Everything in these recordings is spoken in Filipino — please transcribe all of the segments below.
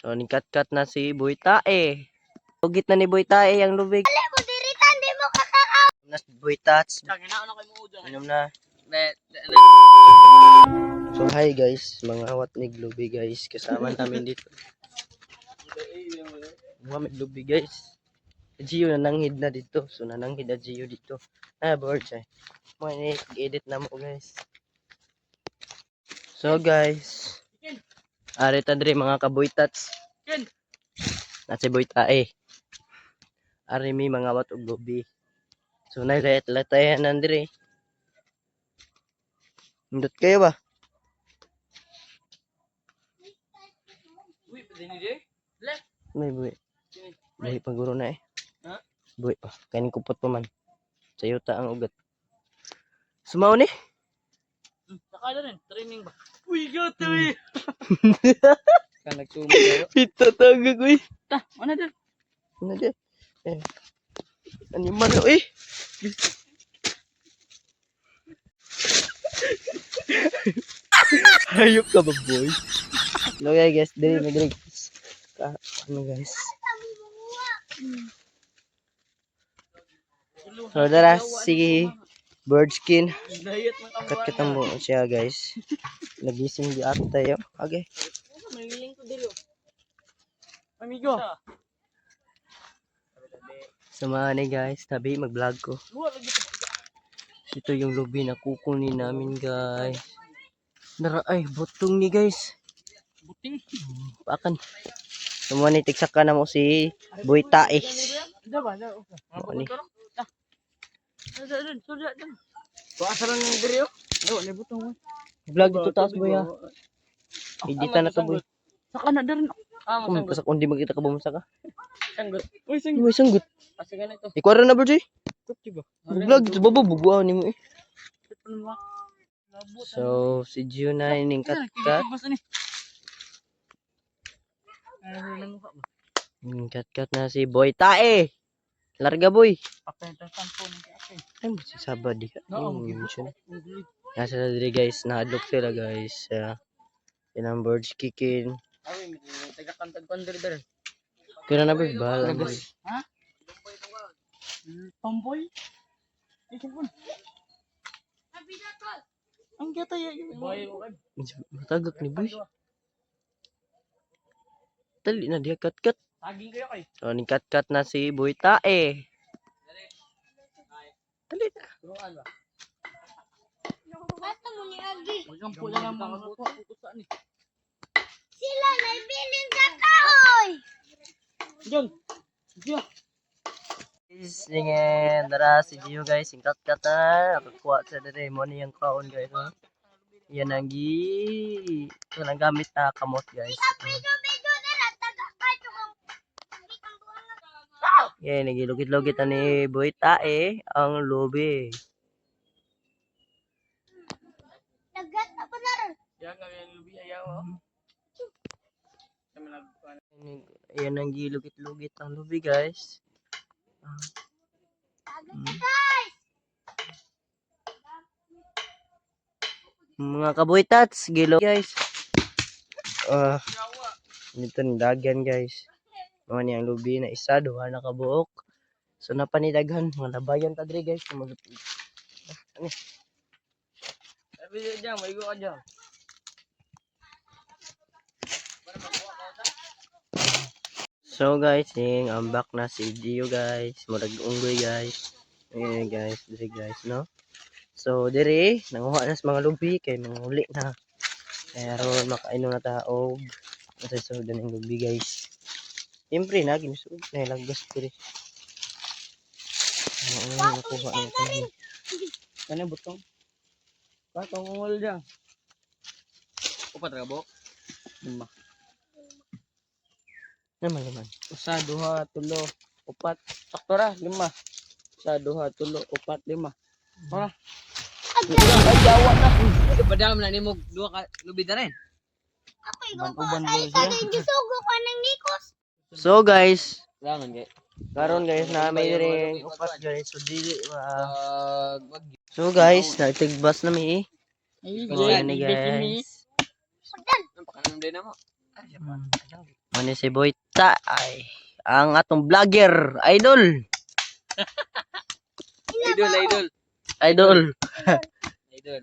So, nikat-kat na si Boy Tae. Tugit na ni Boy Tae ang lubig. Dali mo diritan, di mo kakao. Na si Boy Tats. Inom na. So, hi guys. Mga awat ni Glubi guys. Kasama namin dito. Mga may Glubi guys. Gio nananghid na dito. So, nananghid na Gio dito. Board siya. Mga edit na mo guys. So, guys. Ari ta diri mga kaboy tats. Na si Boy Tae. Ari mi mga awat og Glubi. So, naglayat-latayan na diri. Hindot kayo ba? May buwi. Buwi paguro na eh. Buwi pa. Kainin kupot pa man. Sa yuta ang ugat. Sumaw ni? Sakala rin. Training ba? Uy, gato eh. Ka nagsumo kayo. Pita tagag uy. Ta, ano din? Ano di? Animal o eh. Hayop ka ba boy? Hello guys, dili madrig. Ano guys? So dara si Birdskin. Kat-katang buo siya guys. Nagising di ata tayo. Okay. Mangiling ko dilo. Amigo. Samahan ni guys, tabi mag-vlog ko. Ito yung lobby na kukunin namin guys. Nara ay butong ni guys. Buting. Pakan. Sumuha ni tiksaka na mo si Boy Tae. Diba? Ano ni? Paasa lang ng diri oh. Ano, may butong mo. Vlog ito taas boy ha. Editan na to boy. Saka na darin. Kung pasak kung di magkita ka bumasa ka. Sanggot. Uy, sanggot. May sanggut. Kasi ganito. Ikaw na bro Jay. Kupi ba? Vlog ito babo buguan ni mo eh. Ano ba? So si Gio na ining kat-kat. Kat-kat na si Boy Tae. Larga boy. Ay mo si Sabad di ka. Nasa na diri guys, na-adlock sila guys. Yan ang birds kicking. Kira na ba? Bahala boy. Ha? Tomboy? Ang gata yun. Matagak ni boy. Tali na dia kat-kat. Saging kayo kay. So ni kat-kat na si Boy Tae. Tali na. Turuan ba? Basta mo ni Agi. Magampo lang ang mga putusan ni. Sila naibilin sa kahoy. Diyan. Diyan. Singin, dara si Gio guys, singkat-kat na. Nakakuha sa dere mo niyang kaon guys. Ha? Yan ang ito ang gamit na kamot guys. Bigo dira taga kayo kang Yan, nagilugit-lugit na ni Boy Tae ang lobe. dagat na pa na rin. Yan kami ang lubi ayaw oh. Yan ang gilugit-lugit ang lobe guys. Dagat na guys. Mga kaboy tats, gilo guys. Dito ni dagan guys. Mga niyang lubi na isa, duha na kabuok. So napanidaghan, mga labayan ta diri guys. Ano? Sabi diyan, maigo ka diyan. So guys, I'm back na si Gio guys. Murag unggoy guys. Ayan guys, diri guys no. So diri, nanguha na sa mga lubi kay manguli na. Kaya ron makainom na ta og masasud na ng lubi guys. Siyempre na ginisud na laggas diri. Nakuha na ito. Ano butong? Patong ungol diyan. Upat ra bo. Lima. Naman. Usa, duha, tulo, upat. Sakto ra, lima. Usa, duha, tulo, upat, lima. Ora. Ayawa na. Padam na nimo duha ka lubi na rin. Ako'y guguha sa isa gisugo ka ng nikos. So guys, Langan kay. karon guys na may ring upat guys. So dili So guys, nagtigbas na mi. Ay, Ayan ni guys. Ang pakanan din na mo. Ano si Boyta ay ang atong vlogger, idol. Idol. Idol. Idol.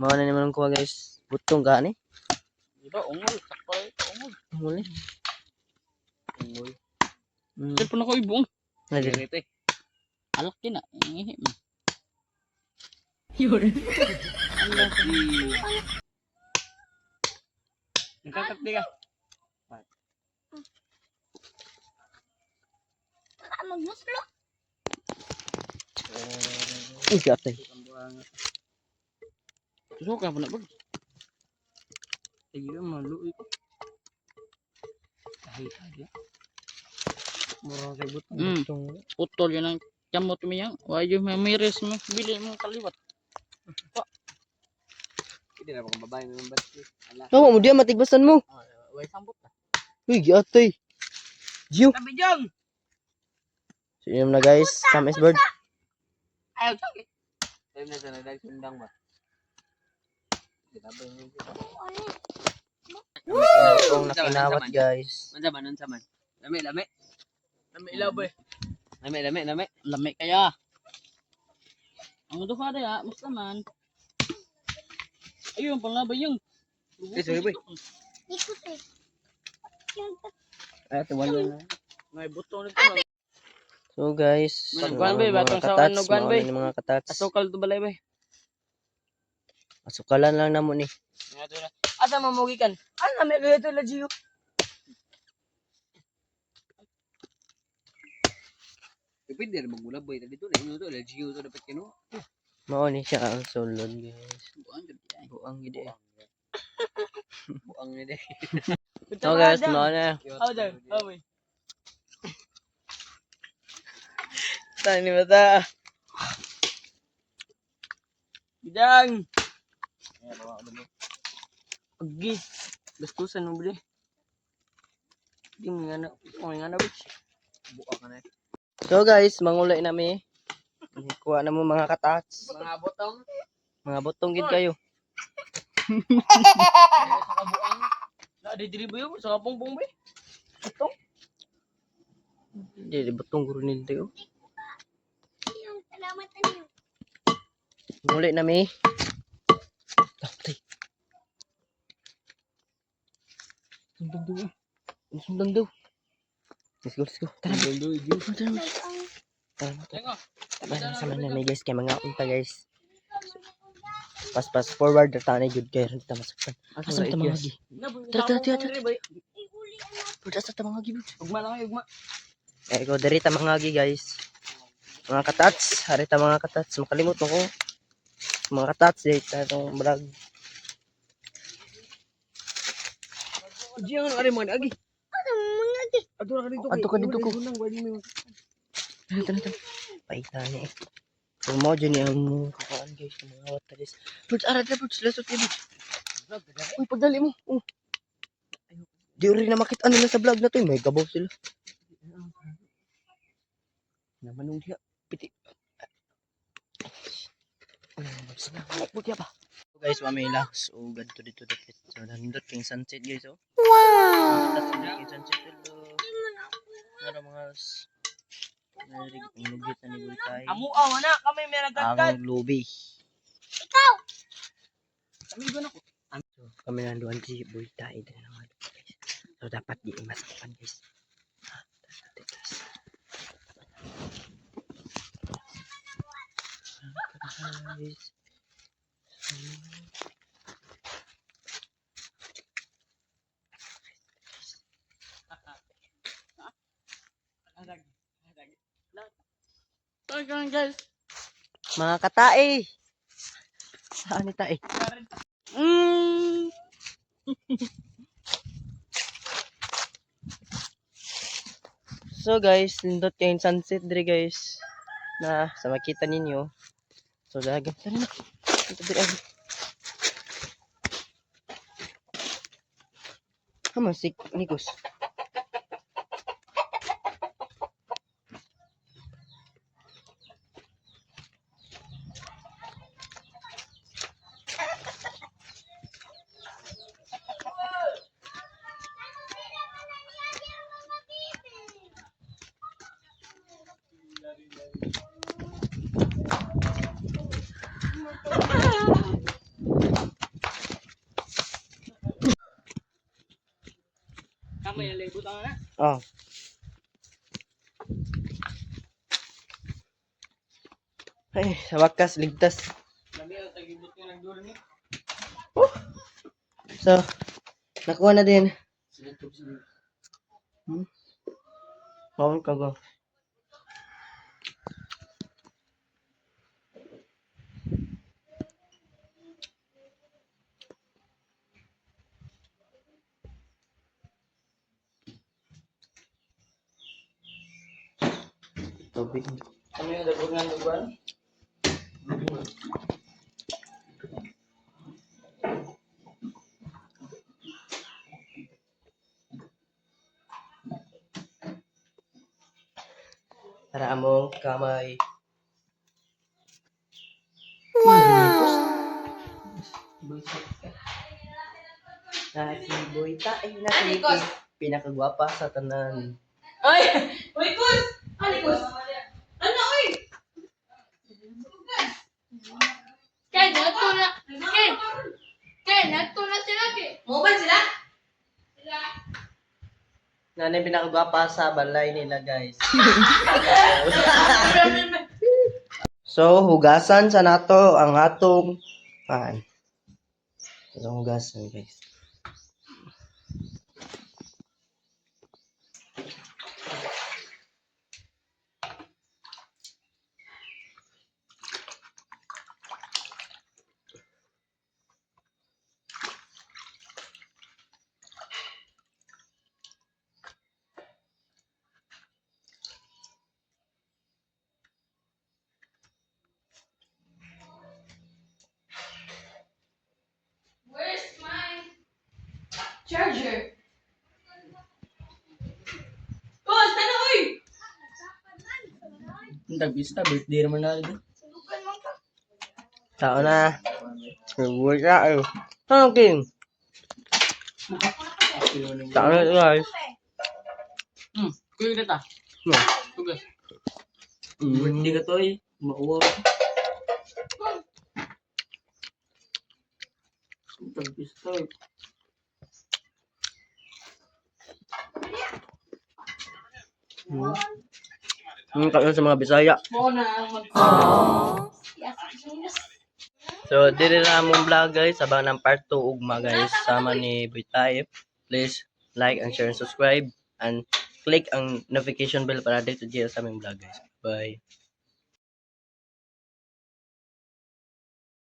Mao na naman ko guys. Butong gani. Diba, ungol. Sakto ito, ungol. Muli. Ungol. Mm. Cellphone ako ibong. Nadi. Ito eh. Alak din ah. Ingihim. Yun. Alak din. Nagkakakti ka. Magmuslo. Gatay. Suka pa na ba? Ayun, maluoy ko. Kahit aja. Murang sa Mm. butong. Putol yun ang kamot mo yan. Wayo mamiris mo. Bili mo kaliwat. Hindi na bang babae mo yung batis. Tawa mo diya matigbasan mo. Way sambot na. Uy, gatay. Jiyo. Sabi dyan! So yun na guys, come is bird. Ayaw sakit. Tayo na sana dahil sundang ba? Kung nakinawat guys. Nun saman. Lami. Lami ilaw ba eh. Lami. Lami kaya. Ang duha day ha, musta man. Ayun, panglabay yung. Sorry boy. Ikot eh. Yung Ay, tuwalo na. May buto na ito. So guys, Manugwan ba, batong sa katats, manugwan ba? mga katats. Asukal to balay ba? Asukalan lang namo ni. Asa mamugikan? Ano may gayo to la Gio? Pwede na magmula boy dito na ino to la Gio to dapat kino. Mao ni siya ang sulod guys. Buang gid ay. Buang gid eh. Buang gid. So guys, mao na. How there? How we? Tani mata. Bidang. Agi. Gastusan mo bili. Di mo nga na. Bitch. Buang ka na. So guys, mangulay nami. Kuha na mo mga katats. Mga botong. Mga botong gid kayo. Sa kabuang. Na di diri ba sa pongpong ba? Botong. Di botong guro nilde oh. yung salamat niyo. Mangulay nami. Tatay. Sundang daw. Let's go. Tara. Tara. Tara sama na may guys kay mga unta guys. Pas forward ta na good kay ta masaktan. Asa ta mga gi? Tara. Pud asa ta mga gi? Ugma lang ugma. Eh ko diri ta mga gi guys. Mga katats, hari ta mga katats. Makalimot mo ko. Mga katats dito ta tong vlog. Diyan ano man agi. Ano mga di? Adto ka dito ko. Tara. Paita ni. Kung mo dyan yung kakaan guys, yung mga wata guys. Birds, arad na birds, lasot kayo birds. Uy, pagdali mo. Di rin na makita nila sa vlog na to, may gabaw sila. Naman nung siya, piti. Buti pa. So guys, mamila. So, ganito dito dapit. So, nandot king sunset guys, oh. Wow! Nandot king sunset dito. Ano mga narinig ang lugit na ni Boytay. Amuaw na kami may nagdagdag. Ang lubi. Ikaw! Kami ba nako? So, kami nanduan si Boytay. So, dapat di imasapan guys. Guys. Tagang guys. Mga katae. Saan ni tae? So guys, lindot kayo yung sunset diri guys. Na sa makita ninyo. So dagat na rin. Ito diri ay. Hamasik Nikos. Kami yung libot ang na. Oh. Ay, sa wakas, ligtas. Sabi ang tagibot ko nagduro ni. So, nakuha na din. Sila to sila. Oh, kago. Tubig. Kami yung dagungan duguan. Para among kamay. Na si Boyta ay nakikita. Pinakagwapa sa tanan. Ay! Uy, Kus! Ano, Kus? Ano, uy? Ken, nato na. Ken, nato na sila, Ken. Mobile sila? Nanay pinakagwapa sa balay nila, guys. So, hugasan sa nato ang atong pan. So, hugasan, guys. Where's my charger? Kus, ano, uy? Ang tagbista, birthday naman natin. Tao na. Nagbuka eh. Ano, King? Tao na ito, guys. Kuya kita. No. Tugas. Birthday ka to eh. Mauwa. Ang tagbista eh. Kayo sa mga Bisaya. Muna. So, dili na among vlog, guys. Sabang ng part 2 ugma, guys. Sama ni Boytae. Please like and share and subscribe. And click ang notification bell para dito sa aming vlog, guys. Bye.